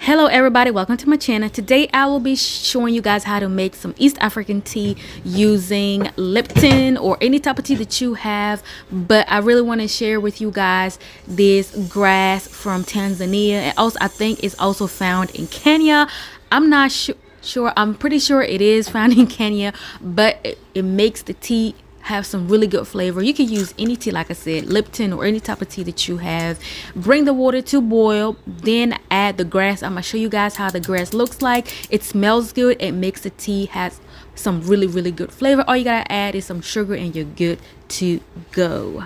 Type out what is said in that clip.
Hello everybody, welcome to my channel. Today I will be showing you guys how to make some East African tea using Lipton or any type of tea that you have, but I really want to share with you guys this grass from Tanzania, and also I think it's also found in Kenya. I'm not sure, I'm pretty sure it is found in Kenya, but it makes the tea have some really good flavor. You can use any tea, like I said, Lipton or any type of tea that you have. Bring the water to boil, then add the grass. I'm gonna show you guys how the grass looks like. It smells good. It makes the tea has some really good flavor. All you gotta add is some sugar and you're good to go.